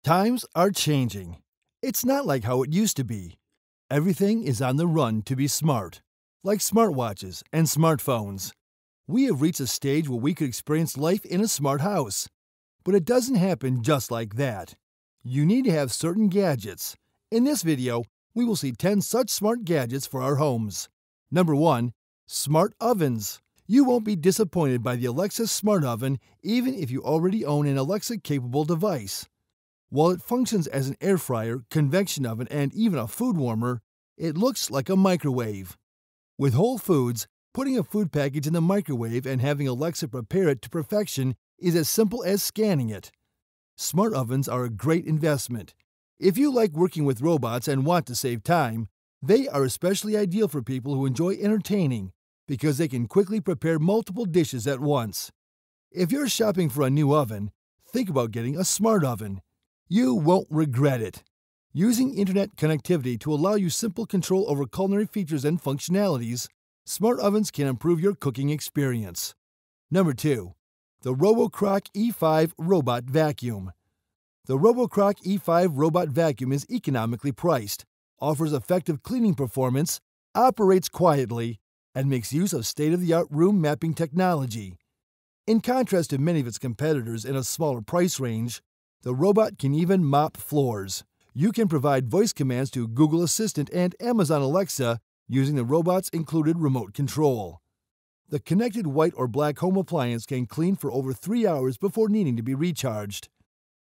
Times are changing. It's not like how it used to be. Everything is on the run to be smart, like smartwatches and smartphones. We have reached a stage where we could experience life in a smart house. But it doesn't happen just like that. You need to have certain gadgets. In this video, we will see 10 such smart gadgets for our homes. Number 1. Smart ovens. You won't be disappointed by the Alexa Smart Oven even if you already own an Alexa-capable device. While it functions as an air fryer, convection oven, and even a food warmer, it looks like a microwave. With Whole Foods, putting a food package in the microwave and having Alexa prepare it to perfection is as simple as scanning it. Smart ovens are a great investment. If you like working with robots and want to save time, they are especially ideal for people who enjoy entertaining because they can quickly prepare multiple dishes at once. If you're shopping for a new oven, think about getting a smart oven. You won't regret it. Using internet connectivity to allow you simple control over culinary features and functionalities, smart ovens can improve your cooking experience. Number 2. The RoboCroc E5 Robot Vacuum. The RoboCroc E5 Robot Vacuum is economically priced, offers effective cleaning performance, operates quietly, and makes use of state-of-the-art room mapping technology. In contrast to many of its competitors in a smaller price range, the robot can even mop floors. You can provide voice commands to Google Assistant and Amazon Alexa using the robot's included remote control. The connected white or black home appliance can clean for over 3 hours before needing to be recharged.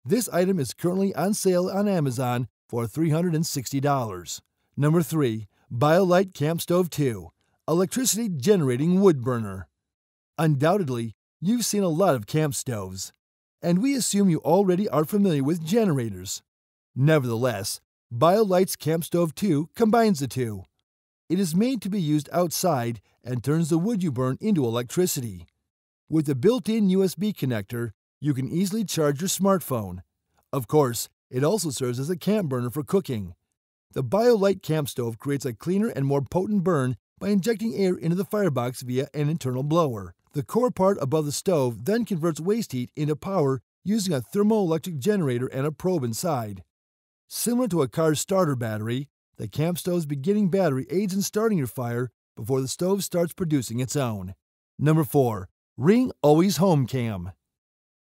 This item is currently on sale on Amazon for $360. Number 3. BioLite Camp Stove 2, Electricity Generating Wood Burner. Undoubtedly, you've seen a lot of camp stoves, and we assume you already are familiar with generators. Nevertheless, BioLite's Camp Stove 2 combines the two. It is made to be used outside and turns the wood you burn into electricity. With the built-in USB connector, you can easily charge your smartphone. Of course, it also serves as a camp burner for cooking. The BioLite Camp Stove creates a cleaner and more potent burn by injecting air into the firebox via an internal blower. The core part above the stove then converts waste heat into power using a thermoelectric generator and a probe inside. Similar to a car's starter battery, the camp stove's beginning battery aids in starting your fire before the stove starts producing its own. Number 4. Ring Always Home Cam.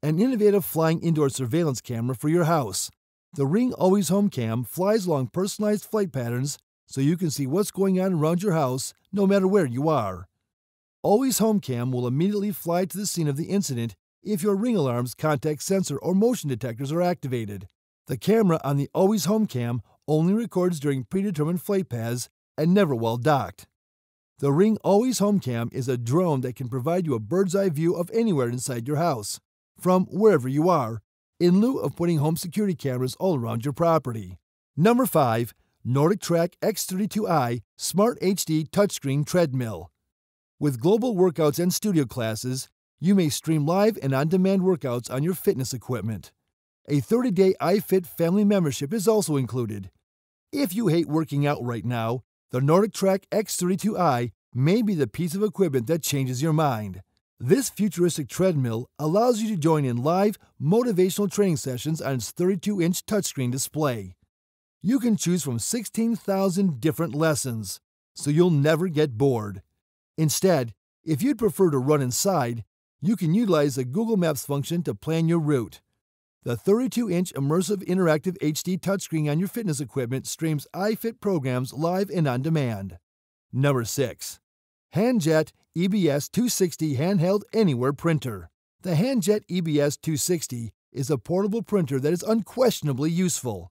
An innovative flying indoor surveillance camera for your house. The Ring Always Home Cam flies along personalized flight patterns so you can see what's going on around your house no matter where you are. Always Home Cam will immediately fly to the scene of the incident if your Ring alarm's contact sensor or motion detectors are activated. The camera on the Always Home Cam only records during predetermined flight paths and never while docked. The Ring Always Home Cam is a drone that can provide you a bird's-eye view of anywhere inside your house, from wherever you are, in lieu of putting home security cameras all around your property. Number 5. NordicTrack X32i Smart HD Touchscreen Treadmill. With global workouts and studio classes, you may stream live and on-demand workouts on your fitness equipment. A 30-day iFit family membership is also included. If you hate working out right now, the NordicTrack X32i may be the piece of equipment that changes your mind. This futuristic treadmill allows you to join in live, motivational training sessions on its 32-inch touchscreen display. You can choose from 16,000 different lessons, so you'll never get bored. Instead, if you'd prefer to run inside, you can utilize the Google Maps function to plan your route. The 32-inch immersive interactive HD touchscreen on your fitness equipment streams iFit programs live and on demand. Number 6. HandJet EBS 260 Handheld Anywhere Printer. The HandJet EBS 260 is a portable printer that is unquestionably useful.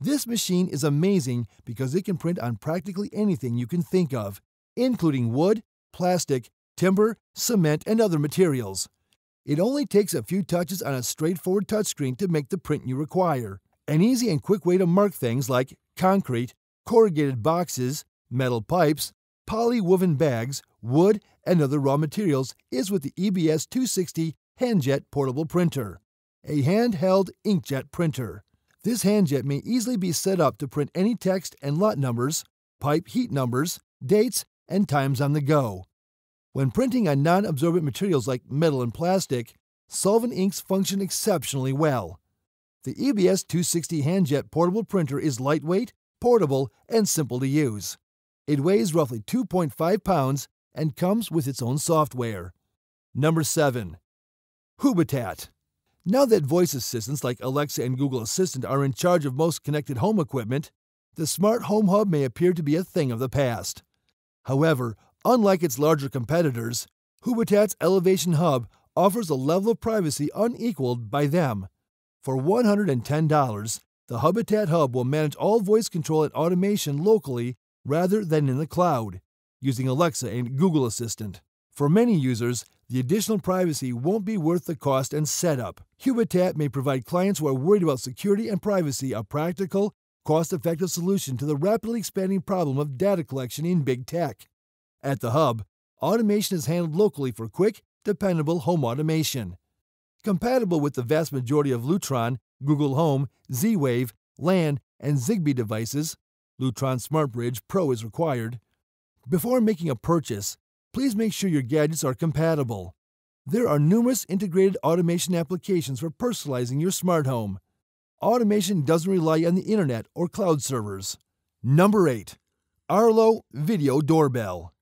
This machine is amazing because it can print on practically anything you can think of, including wood, plastic, timber, cement, and other materials. It only takes a few touches on a straightforward touchscreen to make the print you require. An easy and quick way to mark things like concrete, corrugated boxes, metal pipes, polywoven bags, wood, and other raw materials is with the EBS 260 HandJet Portable Printer, a handheld inkjet printer. This HandJet may easily be set up to print any text and lot numbers, pipe heat numbers, dates, and times on the go. When printing on non-absorbent materials like metal and plastic, solvent inks function exceptionally well. The EBS 260 HandJet portable printer is lightweight, portable, and simple to use. It weighs roughly 2.5 pounds and comes with its own software. Number 7. Hubitat. Now that voice assistants like Alexa and Google Assistant are in charge of most connected home equipment, the smart home hub may appear to be a thing of the past. However, unlike its larger competitors, Hubitat's Elevation Hub offers a level of privacy unequaled by them. For $110, the Hubitat Hub will manage all voice control and automation locally rather than in the cloud, using Alexa and Google Assistant. For many users, the additional privacy won't be worth the cost and setup. Hubitat may provide clients who are worried about security and privacy a practical, cost-effective solution to the rapidly expanding problem of data collection in big tech. At the Hub, automation is handled locally for quick, dependable home automation. Compatible with the vast majority of Lutron, Google Home, Z-Wave, LAN, and Zigbee devices, Lutron SmartBridge Pro is required. Before making a purchase, please make sure your gadgets are compatible. There are numerous integrated automation applications for personalizing your smart home. Automation doesn't rely on the internet or cloud servers. Number 8. Arlo Video Doorbell.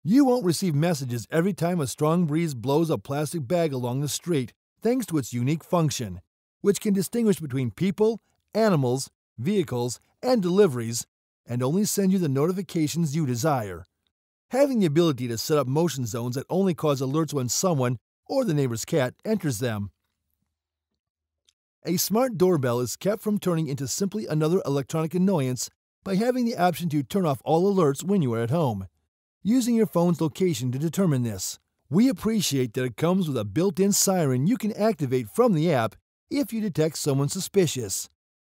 You won't receive messages every time a strong breeze blows a plastic bag along the street thanks to its unique function, which can distinguish between people, animals, vehicles, and deliveries, and only send you the notifications you desire. Having the ability to set up motion zones that only cause alerts when someone or the neighbor's cat enters them. A smart doorbell is kept from turning into simply another electronic annoyance by having the option to turn off all alerts when you are at home, using your phone's location to determine this. We appreciate that it comes with a built-in siren you can activate from the app if you detect someone suspicious,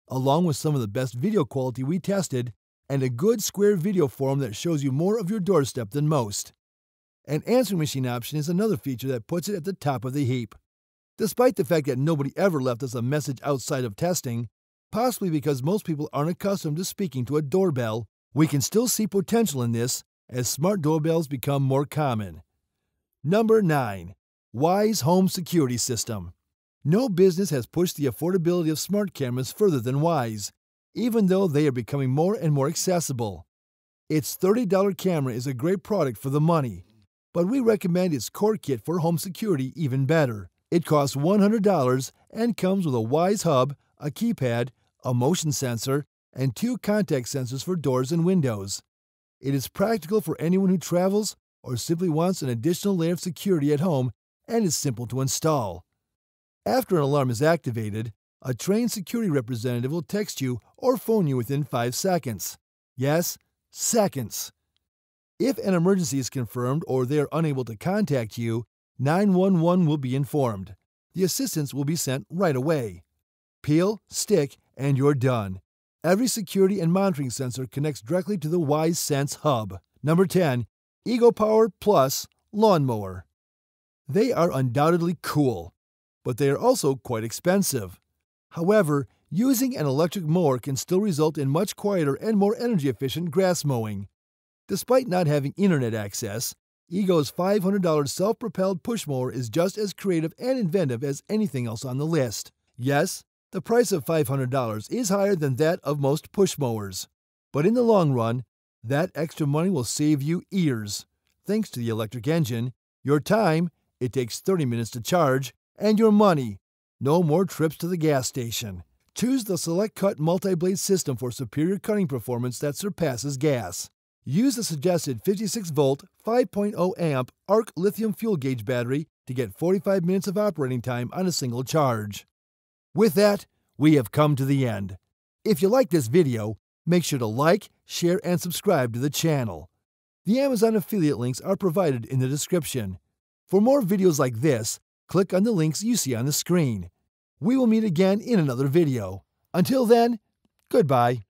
along with some of the best video quality we tested and a good square video form that shows you more of your doorstep than most. An answering machine option is another feature that puts it at the top of the heap. Despite the fact that nobody ever left us a message outside of testing, possibly because most people aren't accustomed to speaking to a doorbell, we can still see potential in this as smart doorbells become more common. Number 9. Wise Home Security System. No business has pushed the affordability of smart cameras further than Wise, even though they are becoming more and more accessible. Its $30 camera is a great product for the money, but we recommend its core kit for home security even better. It costs $100 and comes with a Wise hub, a keypad, a motion sensor, and 2 contact sensors for doors and windows. It is practical for anyone who travels or simply wants an additional layer of security at home and is simple to install. After an alarm is activated, a trained security representative will text you or phone you within 5 seconds. Yes, seconds. If an emergency is confirmed or they are unable to contact you, 911 will be informed. The assistance will be sent right away. Peel, stick, and you're done. Every security and monitoring sensor connects directly to the Wise Sense hub. Number 10. EcoPower Plus Lawnmower. They are undoubtedly cool, but they are also quite expensive. However, using an electric mower can still result in much quieter and more energy-efficient grass mowing. Despite not having internet access, Ego's $500 self-propelled push mower is just as creative and inventive as anything else on the list. Yes, the price of $500 is higher than that of most push mowers, but in the long run, that extra money will save you ears. Thanks to the electric engine, your time, it takes 30 minutes to charge, and your money, no more trips to the gas station. Choose the Select Cut multi-blade system for superior cutting performance that surpasses gas. Use the suggested 56-volt, 5.0 amp ARC lithium fuel gauge battery to get 45 minutes of operating time on a single charge. With that, we have come to the end. If you like this video, make sure to like, share, and subscribe to the channel. The Amazon affiliate links are provided in the description. For more videos like this, click on the links you see on the screen. We will meet again in another video. Until then, goodbye.